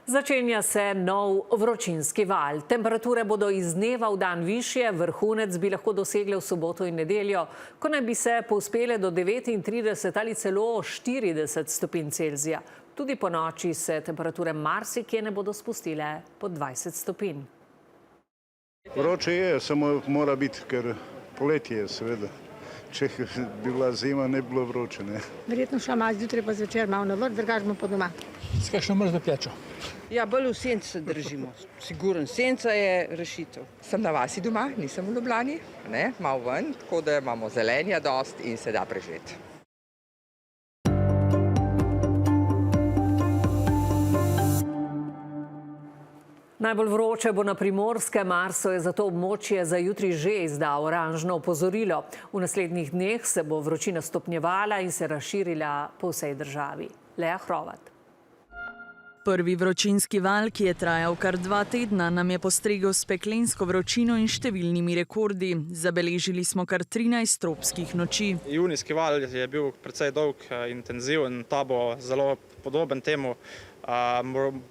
Začenja se nov vročinski val. Temperature bodo iz dneva v dan višje, vrhunec bi lahko dosegle v soboto in nedeljo, ko naj bi se povzpele do 39 ali celo 40 stopinj Celzija. Tudi po noči se temperature marsikje ne bodo spustile pod 20 stopinj. Vroče je, samo mora biti, ker poletje je seveda. Če bi bila zima, ne bi bilo vroče. Verjetno šla malo zjutraj pa zvečer malo na vrt, drugače bomo pa doma. S kakšno mrzlo pijačo? Ja, bolj v senci se držimo. Siguren, senca je rešitev. Sem na vasi doma, nisem v Ljubljani, malo ven, tako da imamo zelenja dost in se da preživeti. Najbolj vroče bo na Primorskem, Arso je zato območje za jutri že izdal oranžno opozorilo. V naslednjih dneh se bo vročina stopnjevala in se razširila po vsej državi. Lea Hrovat. Prvi vročinski val, ki je trajal kar 2 tedna, nam je postregel s peklensko vročino in številnimi rekordi. Zabeležili smo kar 13 tropskih noči. Junijski val je bil precej dolg, intenziven, ta bo zelo podoben temu.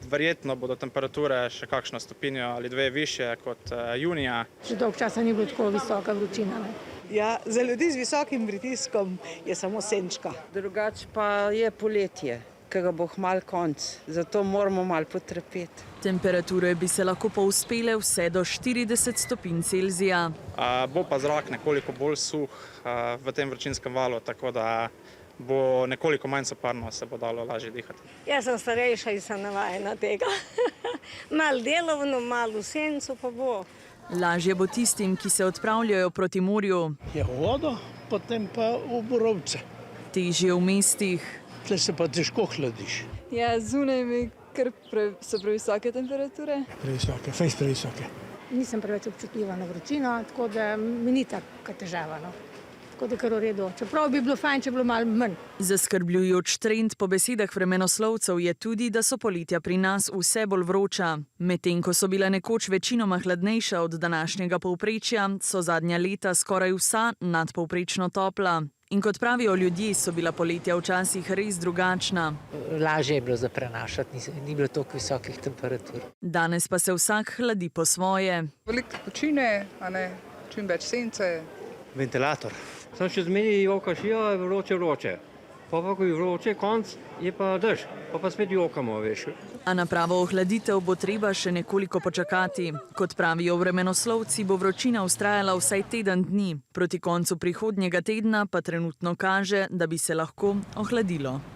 Verjetno bodo temperature še kakšno stopinjo ali 2 višje kot junija. Že dolgo časa ni bilo tako visoka vročina. Ja, za ljudi z visokim pritiskom je samo senčka. Drugače pa je poletje, ki ga bo kmalu konc, zato moramo malo potrpeti. Temperature bi se lahko povzpele vse do 40 stopinj Celzija. Bo pa zrak nekoliko bolj suh v tem vročinskem valu, tako da bo nekoliko manj soparno, se bo dalo lažje dihati. Jaz sem starejša in sem navajena tega. Malo delovno, malo v sencu pa bo. Lažje bo tistim, ki se odpravljajo proti morju. Je vodo, potem pa v borovce. Težje v mestih. Tle se pa težko hladiš. Ja, zunaj mi so previsoke temperature. Previsoke, fejst previsoke. Nisem preveč občutljiva na vročino, tako da mi ni taka težava. Tako da kar v redu. Čeprav bi bilo fajn, če bi bilo malo manj. Zaskrbljujoč trend po besedah vremenoslovcev je tudi, da so poletja pri nas vse bolj vroča. Medtem ko so bila nekoč večinoma hladnejša od današnjega povprečja, so zadnja leta skoraj vsa nadpovprečno topla. In kot pravijo ljudje, so bila poletja včasih res drugačna. Lažje je bilo za prenašati, ni bilo toliko visokih temperatur. Danes pa se vsak hladi po svoje. Veliko počine, čim več sence. Ventilator. Sam še zmeni jokaš, je vroče. Pa ko je vroče, konc je pa dež, pa spet jokamo, veš. A na pravo ohladitev bo treba še nekoliko počakati. Kot pravijo vremenoslovci, bo vročina vztrajala vsaj teden dni. Proti koncu prihodnjega tedna pa trenutno kaže, da bi se lahko ohladilo.